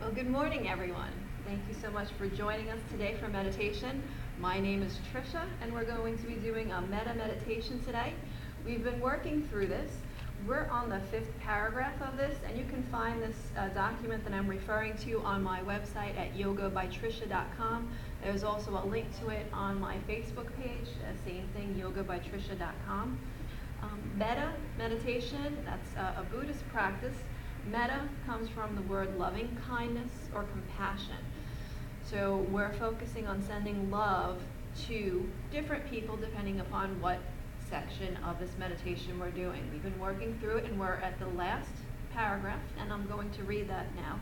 Well, good morning, everyone. Thank you so much for joining us today for meditation. My name is Tricia, and we're going to be doing a Metta Meditation today. We've been working through this. We're on the 5th paragraph of this, and you can find this document that I'm referring to on my website at yogabytricia.com. There's also a link to it on my Facebook page, same thing, yogabytricia.com. Metta Meditation, that's a Buddhist practice. Metta comes from the word loving kindness or compassion. So we're focusing on sending love to different people depending upon what section of this meditation we're doing. We've been working through it and we're at the last paragraph, and I'm going to read that now.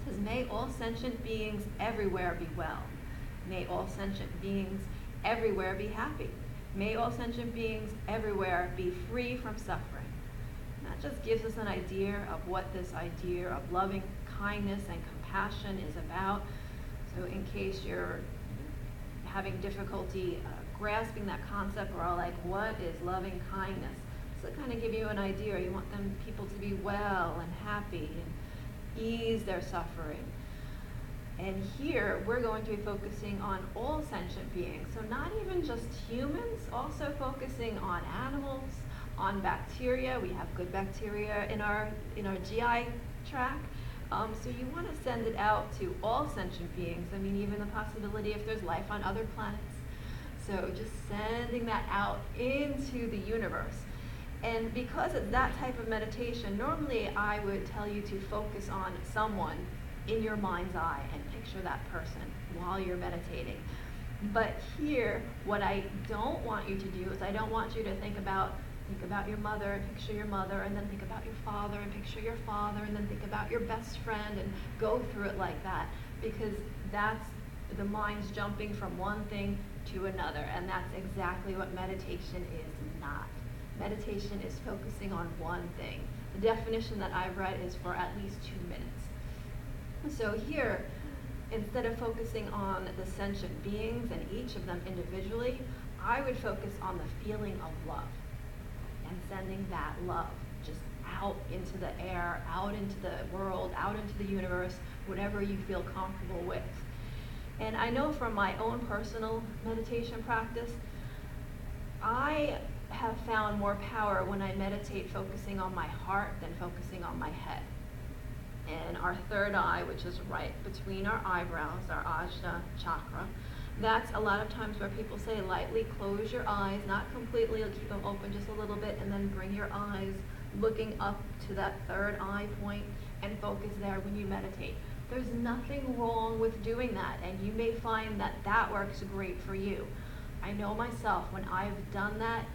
It says, "May all sentient beings everywhere be well. May all sentient beings everywhere be happy. May all sentient beings everywhere be free from suffering." That just gives us an idea of what this idea of loving kindness and compassion is about. So in case you're having difficulty grasping that concept, we're all like, what is loving kindness? So to kind of give you an idea, you want them people to be well and happy and ease their suffering. And here we're going to be focusing on all sentient beings. So not even just humans, also focusing on animals, on bacteria. We have good bacteria in our GI tract. So you want to send it out to all sentient beings. I mean, even the possibility if there's life on other planets. So just sending that out into the universe. And because it's that type of meditation, normally I would tell you to focus on someone in your mind's eye and picture that person while you're meditating. But here, what I don't want you to do is I don't want you to think about your mother and picture your mother, and then think about your father and picture your father, and then think about your best friend and go through it like that, because that's the mind's jumping from one thing to another, and that's exactly what meditation is not. Meditation is focusing on one thing. The definition that I've read is for at least 2 minutes. So here, instead of focusing on the sentient beings and each of them individually, I would focus on the feeling of love and sending that love just out into the air, out into the world, out into the universe, whatever you feel comfortable with. And I know from my own personal meditation practice, I have found more power when I meditate focusing on my heart than focusing on my head. And our third eye, which is right between our eyebrows, our Ajna chakra, that's a lot of times where people say lightly close your eyes, not completely, you'll keep them open just a little bit, and then bring your eyes looking up to that third eye point and focus there when you meditate. There's nothing wrong with doing that, and you may find that that works great for you. I know myself, when I've done that,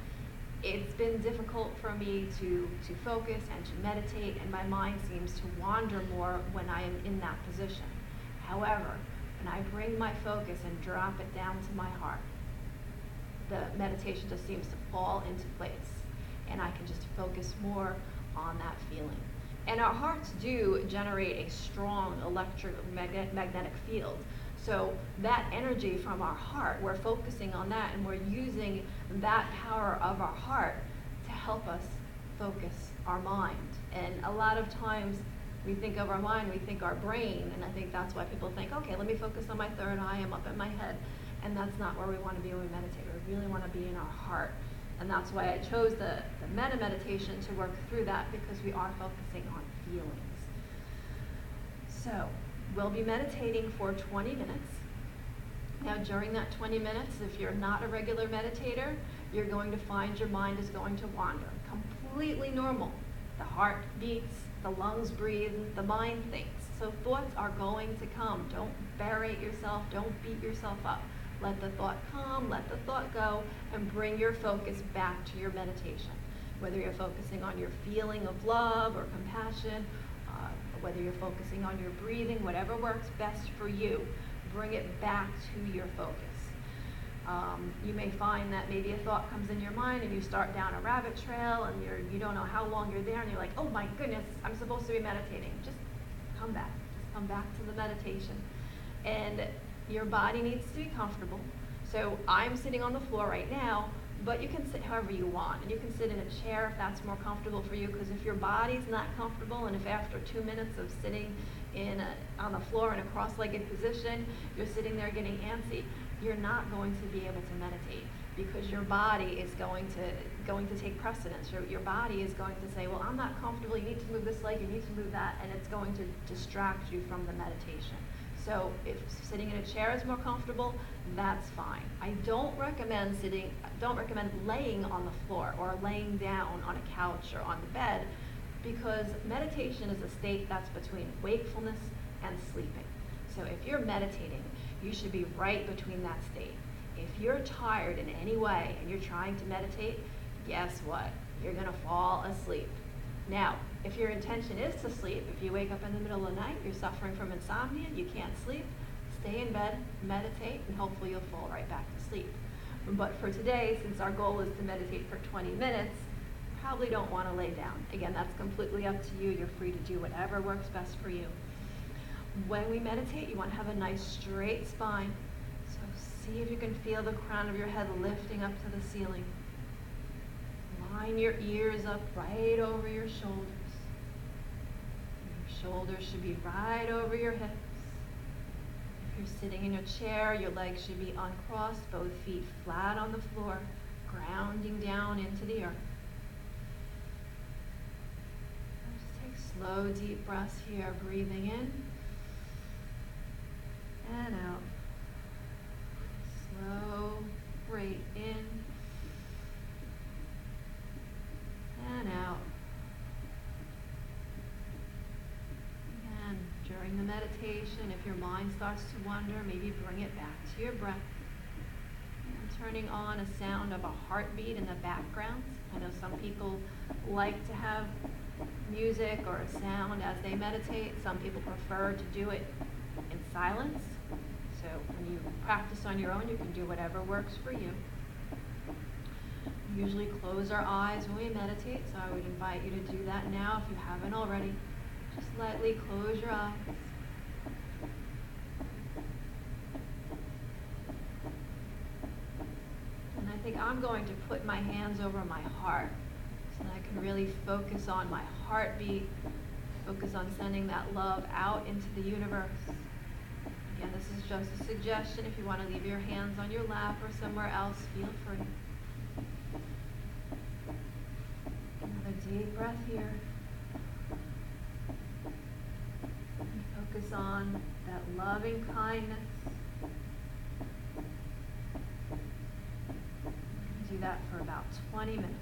it's been difficult for me to focus and to meditate, and my mind seems to wander more when I am in that position. However, when I bring my focus and drop it down to my heart, the meditation just seems to fall into place, and I can just focus more on that feeling. And our hearts do generate a strong electromagnetic field. So that energy from our heart, we're focusing on that, and we're using that power of our heart to help us focus our mind. And a lot of times we think of our mind, we think our brain, and I think that's why people think, okay, let me focus on my third eye, I'm up in my head. And that's not where we want to be when we meditate. We really want to be in our heart. And that's why I chose the Metta Meditation to work through that, because we are focusing on feelings. So we'll be meditating for 20 minutes. Now during that 20 minutes, if you're not a regular meditator, you're going to find your mind is going to wander. Completely normal. The heart beats, the lungs breathe, the mind thinks. So thoughts are going to come. Don't berate yourself, don't beat yourself up. Let the thought come, let the thought go, and bring your focus back to your meditation. Whether you're focusing on your feeling of love or compassion, whether you're focusing on your breathing, whatever works best for you, bring it back to your focus. You may find that maybe a thought comes in your mind and you start down a rabbit trail and you don't know how long you're there, and you're like, oh my goodness, I'm supposed to be meditating. Just come back. Just come back to the meditation. And your body needs to be comfortable. So I'm sitting on the floor right now, But you can sit however you want, and you can sit in a chair if that's more comfortable for you, because if your body's not comfortable, and if after 2 minutes of sitting on the floor in a cross-legged position, you're sitting there getting antsy, you're not going to be able to meditate, because your body is going to take precedence. Your body is going to say, well, I'm not comfortable, you need to move this leg, you need to move that, and it's going to distract you from the meditation. So if sitting in a chair is more comfortable, that's fine. I don't recommend laying on the floor or laying down on a couch or on the bed, because meditation is a state that's between wakefulness and sleeping. So if you're meditating, you should be right between that state. If you're tired in any way and you're trying to meditate, guess what? You're going to fall asleep. Now, if your intention is to sleep, if you wake up in the middle of the night, you're suffering from insomnia, you can't sleep, stay in bed, meditate, and hopefully you'll fall right back to sleep. But for today, since our goal is to meditate for 20 minutes, you probably don't want to lay down. Again, that's completely up to you. You're free to do whatever works best for you. When we meditate, you want to have a nice straight spine. So see if you can feel the crown of your head lifting up to the ceiling. Line your ears up right over your shoulders. Your shoulders should be right over your hips. If you're sitting in a chair, your legs should be uncrossed, both feet flat on the floor, grounding down into the earth. Just take slow, deep breaths here, breathing in and out. Slow, breathe in and out. Again, during the meditation, if your mind starts to wander, maybe bring it back to your breath. And turning on a sound of a heartbeat in the background. I know some people like to have music or a sound as they meditate. Some people prefer to do it in silence. So when you practice on your own, you can do whatever works for you. We usually close our eyes when we meditate, so I would invite you to do that now if you haven't already. Just lightly close your eyes. And I think I'm going to put my hands over my heart so that I can really focus on my heartbeat, focus on sending that love out into the universe. Again, this is just a suggestion. If you want to leave your hands on your lap or somewhere else, feel free. Another deep breath here. And focus on that loving kindness. Do that for about 20 minutes.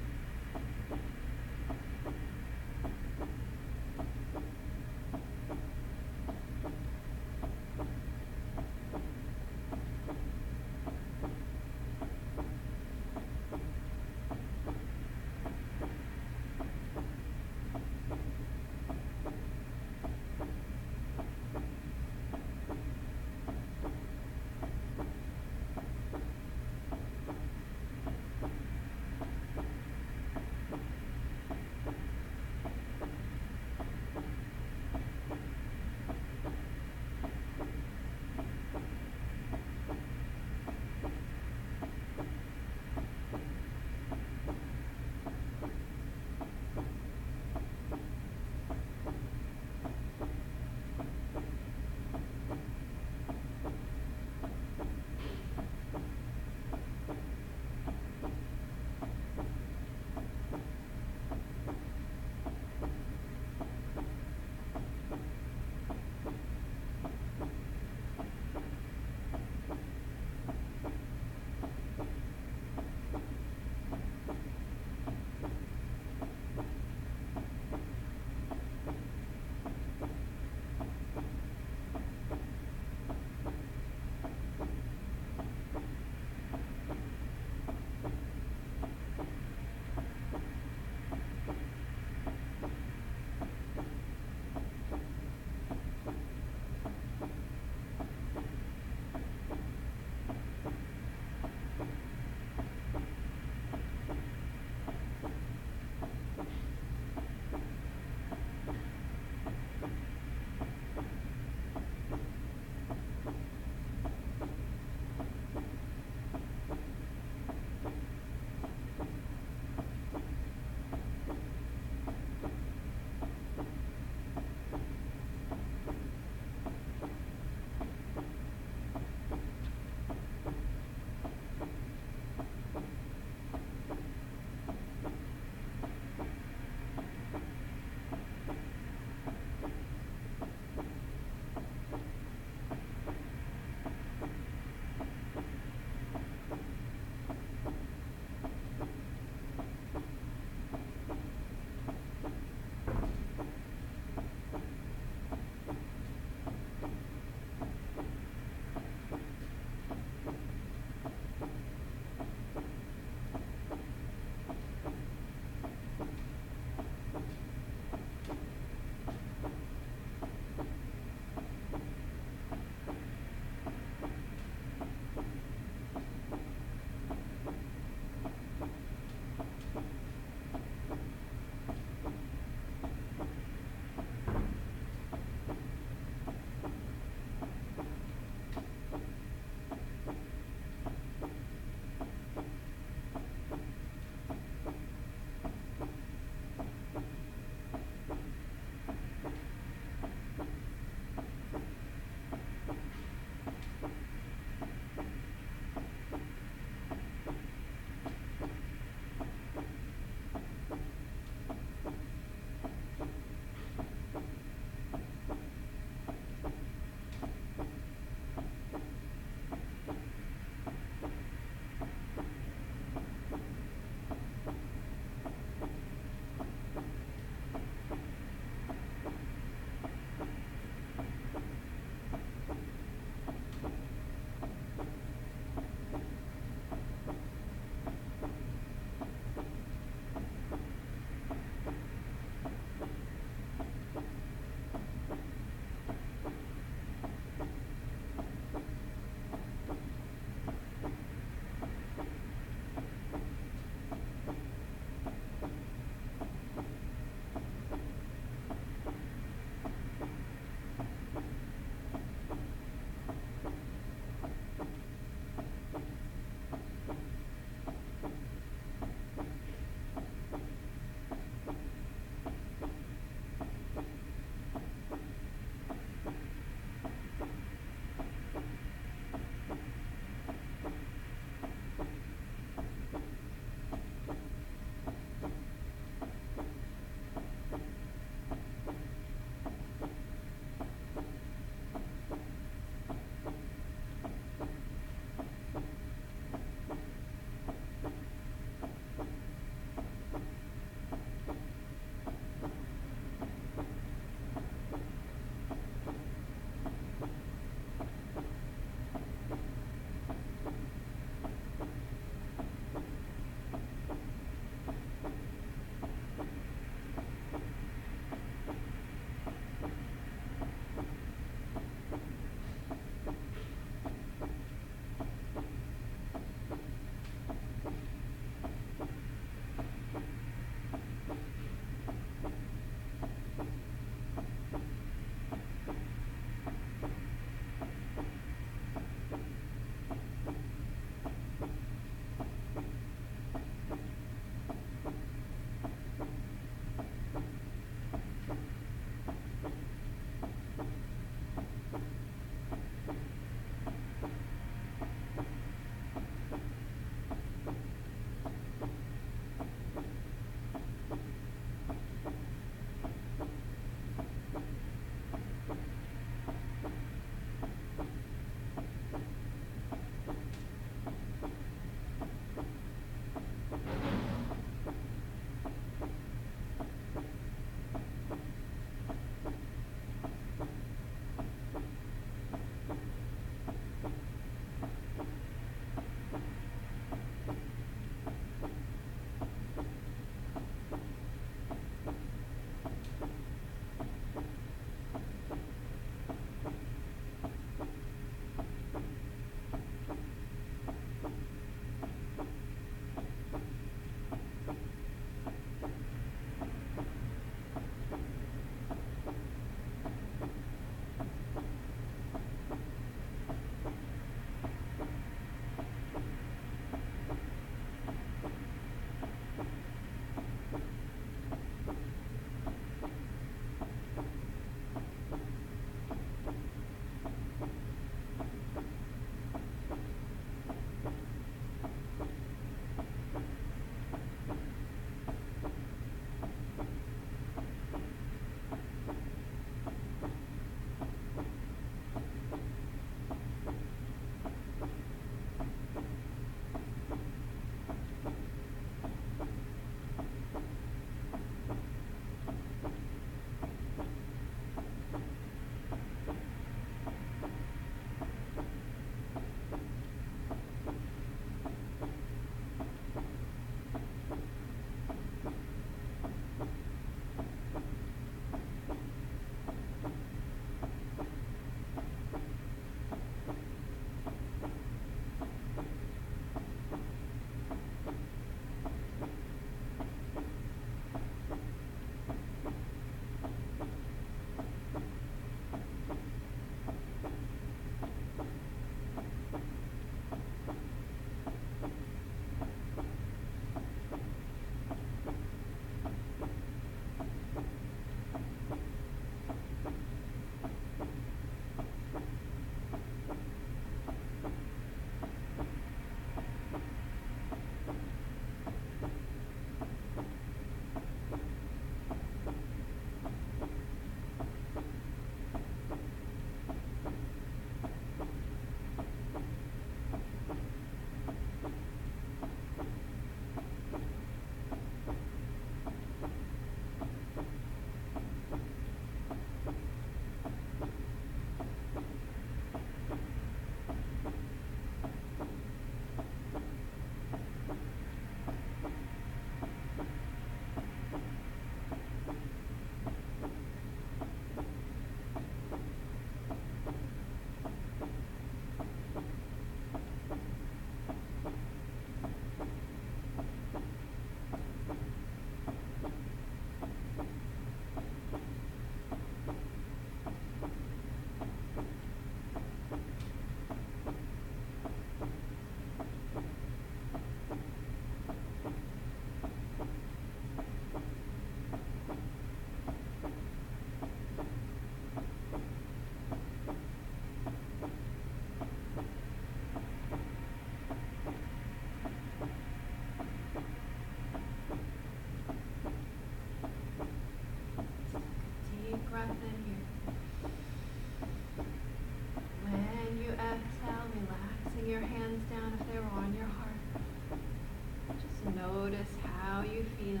how you feel.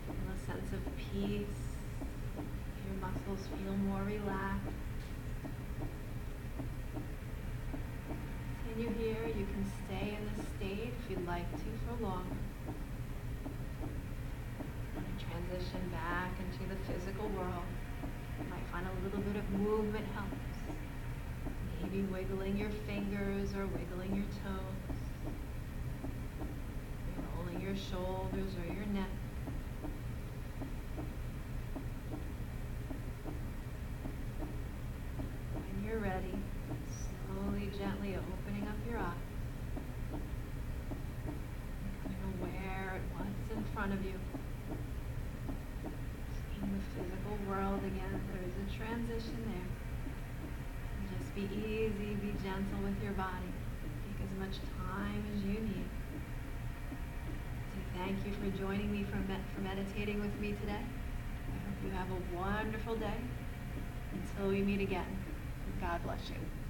Feel a sense of peace. Your muscles feel more relaxed. Continue here. You can stay in this state if you'd like to for longer. Transition back into the physical world. You might find a little bit of movement helps. Maybe wiggling your fingers or wiggling your toes. Rolling your shoulders or your neck. When you're ready, slowly, gently opening up your eyes. Becoming aware of what's in front of you. In the physical world again, there is a transition there. Just be easy, be gentle with your body. Take as much time as you need. So thank you for joining me for meditating with me today. I hope you have a wonderful day. Until we meet again, God bless you.